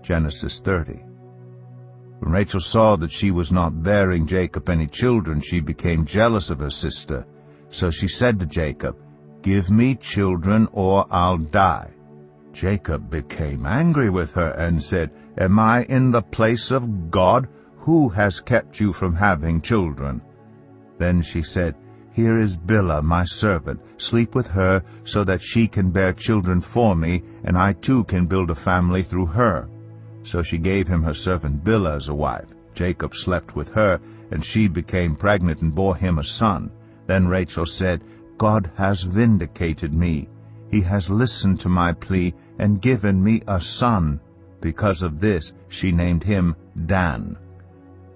Genesis 30. When Rachel saw that she was not bearing Jacob any children, she became jealous of her sister. So she said to Jacob, "Give me children or I'll die." Jacob became angry with her and said, "Am I in the place of God? Who has kept you from having children?" Then she said, "Here is Bilhah, my servant. Sleep with her so that she can bear children for me, and I too can build a family through her." So she gave him her servant Bilhah as a wife. Jacob slept with her, and she became pregnant and bore him a son. Then Rachel said, "God has vindicated me. He has listened to my plea and given me a son." Because of this she named him Dan.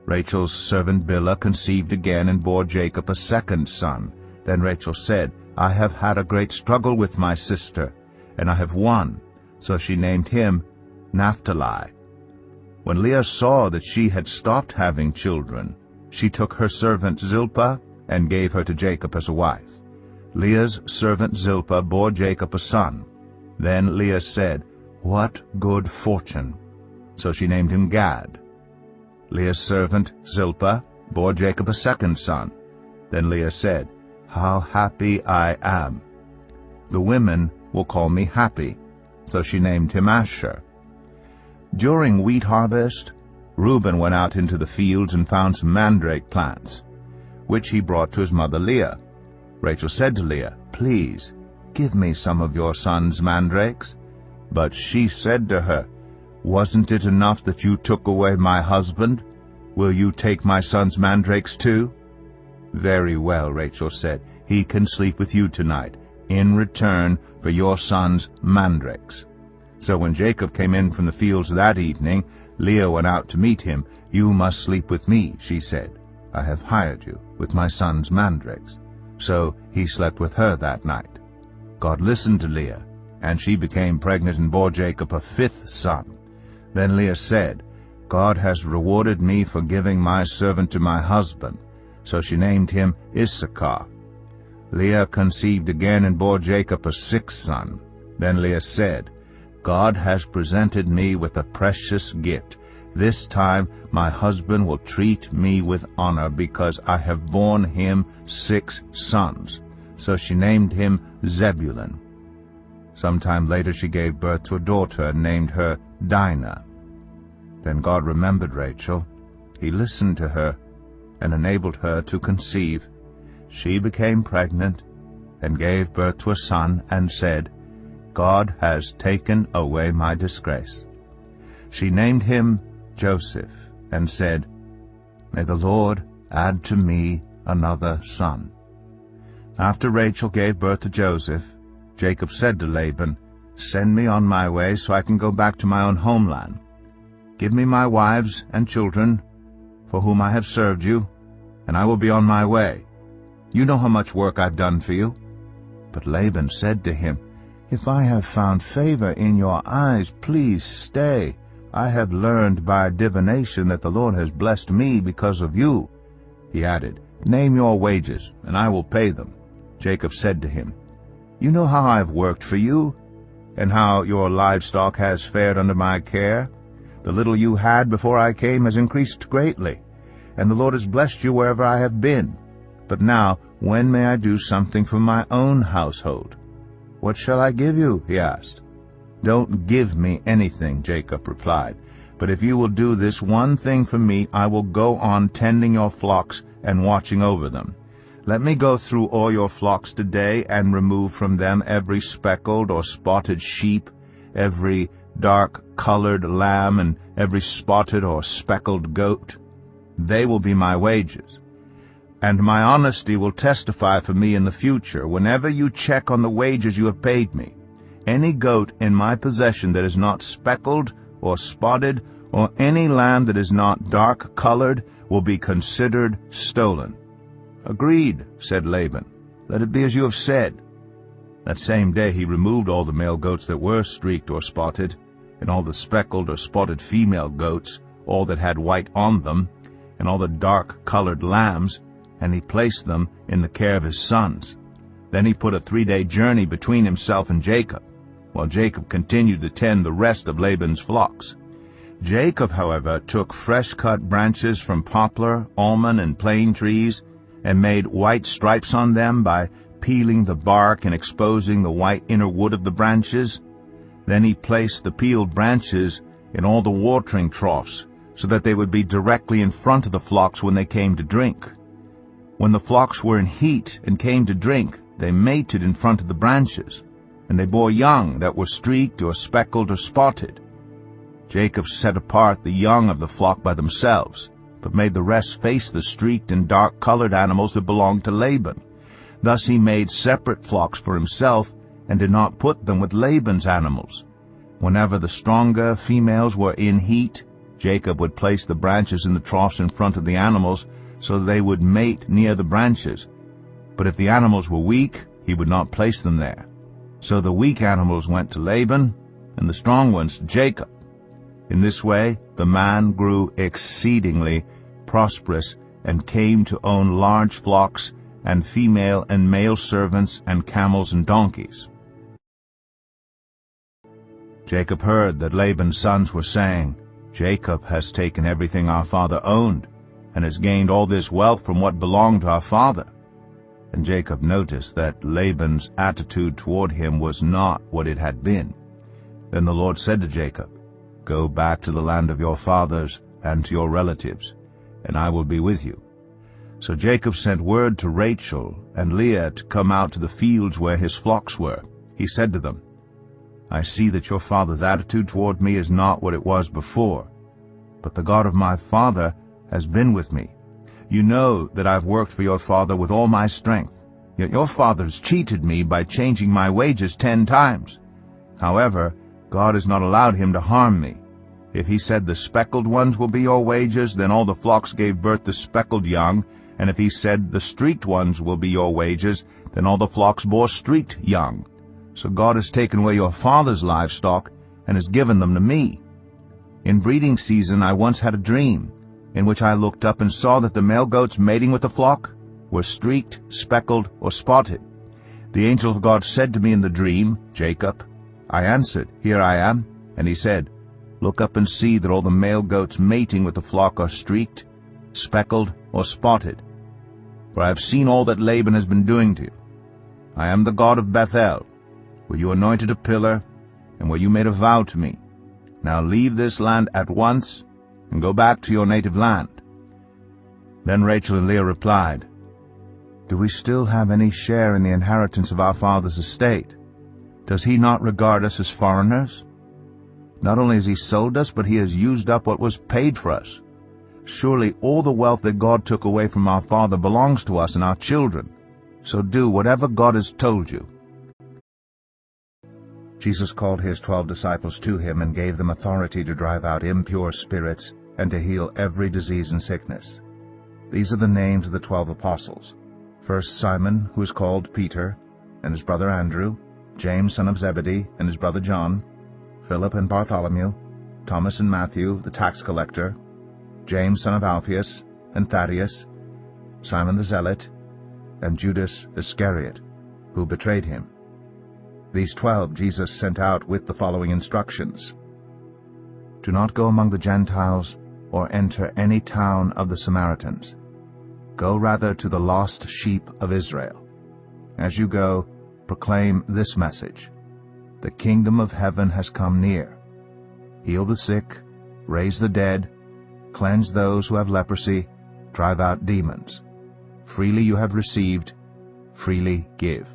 Rachel's servant Bilhah conceived again and bore Jacob a second son. Then Rachel said, "I have had a great struggle with my sister, and I have won." So she named him Naphtali. When Leah saw that she had stopped having children, she took her servant Zilpah and gave her to Jacob as a wife. Leah's servant Zilpah bore Jacob a son. Then Leah said, "What good fortune!" So she named him Gad. Leah's servant Zilpah bore Jacob a second son. Then Leah said, "How happy I am! The women will call me happy." So she named him Asher. During wheat harvest, Reuben went out into the fields and found some mandrake plants, which he brought to his mother Leah. Rachel said to Leah, "Please, give me some of your son's mandrakes." But she said to her, "Wasn't it enough that you took away my husband? Will you take my son's mandrakes too?" "Very well," Rachel said, "he can sleep with you tonight, in return for your son's mandrakes." So when Jacob came in from the fields that evening, Leah went out to meet him. "You must sleep with me," she said. "I have hired you with my son's mandrakes." So he slept with her that night. God listened to Leah, and she became pregnant and bore Jacob a fifth son. Then Leah said, "God has rewarded me for giving my servant to my husband." So she named him Issachar. Leah conceived again and bore Jacob a sixth son. Then Leah said, "God has presented me with a precious gift. This time my husband will treat me with honor because I have borne him 6 sons." So she named him Zebulun. Sometime later she gave birth to a daughter and named her Dinah. Then God remembered Rachel. He listened to her and enabled her to conceive. She became pregnant and gave birth to a son and said, "God has taken away my disgrace." She named him Joseph and said, "May the Lord add to me another son." After Rachel gave birth to Joseph, Jacob said to Laban, "Send me on my way so I can go back to my own homeland. Give me my wives and children, for whom I have served you, and I will be on my way. You know how much work I've done for you." But Laban said to him, "If I have found favor in your eyes, please stay. I have learned by divination that the Lord has blessed me because of you." He added, "Name your wages, and I will pay them." Jacob said to him, "You know how I have worked for you, and how your livestock has fared under my care. The little you had before I came has increased greatly, and the Lord has blessed you wherever I have been. But now, when may I do something for my own household?" "What shall I give you?" he asked. "Don't give me anything," Jacob replied. "But if you will do this one thing for me, I will go on tending your flocks and watching over them. Let me go through all your flocks today and remove from them every speckled or spotted sheep, every dark-colored lamb, and every spotted or speckled goat. They will be my wages. And my honesty will testify for me in the future whenever you check on the wages you have paid me. Any goat in my possession that is not speckled or spotted, or any lamb that is not dark-colored, will be considered stolen." "Agreed," said Laban. "Let it be as you have said." That same day he removed all the male goats that were streaked or spotted, and all the speckled or spotted female goats, all that had white on them, and all the dark-colored lambs, and he placed them in the care of his sons. Then he put a 3-day journey between himself and Jacob, while Jacob continued to tend the rest of Laban's flocks. Jacob, however, took fresh-cut branches from poplar, almond, and plane trees, and made white stripes on them by peeling the bark and exposing the white inner wood of the branches. Then he placed the peeled branches in all the watering troughs, so that they would be directly in front of the flocks when they came to drink. When the flocks were in heat and came to drink, they mated in front of the branches, and they bore young that were streaked or speckled or spotted. Jacob set apart the young of the flock by themselves, but made the rest face the streaked and dark-colored animals that belonged to Laban. Thus he made separate flocks for himself, and did not put them with Laban's animals. Whenever the stronger females were in heat, Jacob would place the branches in the troughs in front of the animals, so that they would mate near the branches. But if the animals were weak, he would not place them there. So the weak animals went to Laban, and the strong ones to Jacob. In this way the man grew exceedingly prosperous, and came to own large flocks, and female and male servants, and camels and donkeys. Jacob heard that Laban's sons were saying, "Jacob has taken everything our father owned, and has gained all this wealth from what belonged to our father." And Jacob noticed that Laban's attitude toward him was not what it had been. Then the Lord said to Jacob, "Go back to the land of your fathers and to your relatives, and I will be with you." So Jacob sent word to Rachel and Leah to come out to the fields where his flocks were. He said to them, "I see that your father's attitude toward me is not what it was before, but the God of my father has been with me. You know that I've worked for your father with all my strength, yet your father's cheated me by changing my wages 10 times. However, God has not allowed him to harm me. If he said the speckled ones will be your wages, then all the flocks gave birth to speckled young, and if he said the streaked ones will be your wages, then all the flocks bore streaked young. So God has taken away your father's livestock and has given them to me. In breeding season I once had a dream, in which I looked up and saw that the male goats mating with the flock were streaked, speckled, or spotted. The angel of God said to me in the dream, 'Jacob.' I answered, 'Here I am.' And he said, 'Look up and see that all the male goats mating with the flock are streaked, speckled, or spotted. For I have seen all that Laban has been doing to you. I am the God of Bethel, where you anointed a pillar, and where you made a vow to me. Now leave this land at once, and go back to your native land.' Then Rachel and Leah replied, 'Do we still have any share in the inheritance of our father's estate? Does he not regard us as foreigners? Not only has he sold us, but he has used up what was paid for us. Surely all the wealth that God took away from our father belongs to us and our children. So do whatever God has told you.'" Jesus called his 12 disciples to him and gave them authority to drive out impure spirits and to heal every disease and sickness. These are the names of the 12 apostles. First Simon, who is called Peter, and his brother Andrew, James son of Zebedee and his brother John, Philip and Bartholomew, Thomas and Matthew the tax collector, James son of Alphaeus and Thaddeus, Simon the Zealot, and Judas Iscariot, who betrayed him. These 12 Jesus sent out with the following instructions: "Do not go among the Gentiles or enter any town of the Samaritans. Go rather to the lost sheep of Israel. As you go, proclaim this message: the kingdom of heaven has come near. Heal the sick, raise the dead, cleanse those who have leprosy, drive out demons. Freely you have received, freely give.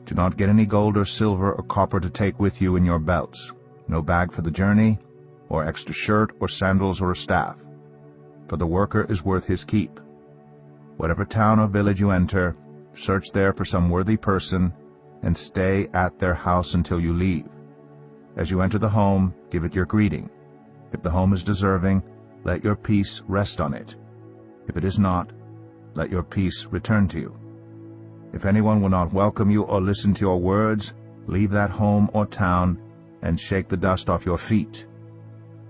Do not get any gold or silver or copper to take with you in your belts, no bag for the journey, or extra shirt or sandals or a staff, for the worker is worth his keep. Whatever town or village you enter, search there for some worthy person, and stay at their house until you leave. As you enter the home, give it your greeting. If the home is deserving, let your peace rest on it. If it is not, let your peace return to you. If anyone will not welcome you or listen to your words, leave that home or town and shake the dust off your feet.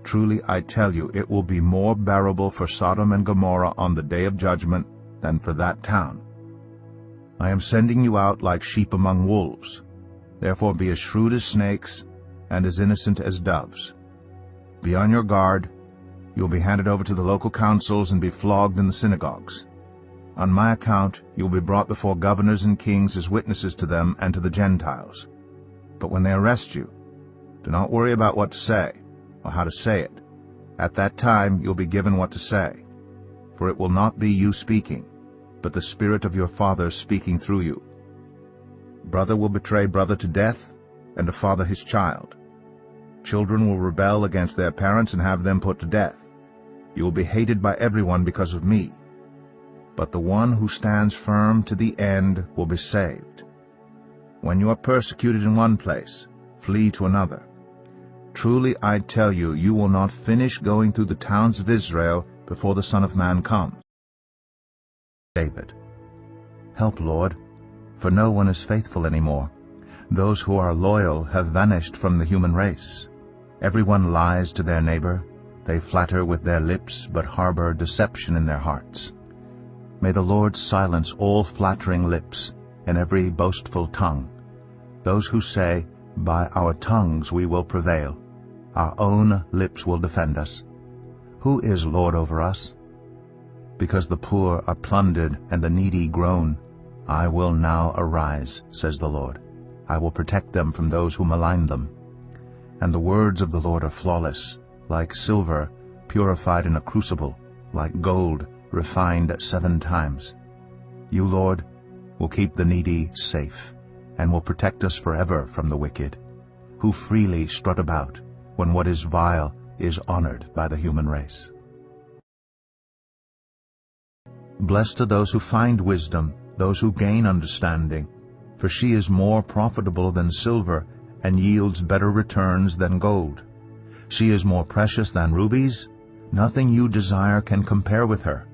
Truly I tell you, it will be more bearable for Sodom and Gomorrah on the day of judgment than for that town. I am sending you out like sheep among wolves. Therefore be as shrewd as snakes and as innocent as doves. Be on your guard. You will be handed over to the local councils and be flogged in the synagogues. On my account you will be brought before governors and kings as witnesses to them and to the Gentiles. But when they arrest you, do not worry about what to say or how to say it. At that time you'll be given what to say, for it will not be you speaking, but the Spirit of your Father speaking through you. Brother will betray brother to death, and a father his child. Children will rebel against their parents and have them put to death. You will be hated by everyone because of me. But the one who stands firm to the end will be saved. When you are persecuted in one place, flee to another. Truly I tell you, you will not finish going through the towns of Israel before the Son of Man comes. David. Help, Lord, for no one is faithful anymore. Those who are loyal have vanished from the human race. Everyone lies to their neighbor. They flatter with their lips, but harbor deception in their hearts. May the Lord silence all flattering lips and every boastful tongue. Those who say, "By our tongues we will prevail. Our own lips will defend us." Who is Lord over us? Because the poor are plundered and the needy groan, I will now arise, says the Lord. I will protect them from those who malign them. And the words of the Lord are flawless, like silver purified in a crucible, like gold refined 7 times. You, Lord, will keep the needy safe, and will protect us forever from the wicked, who freely strut about when what is vile is honored by the human race. Blessed are those who find wisdom, those who gain understanding, for she is more profitable than silver and yields better returns than gold. She is more precious than rubies. Nothing you desire can compare with her.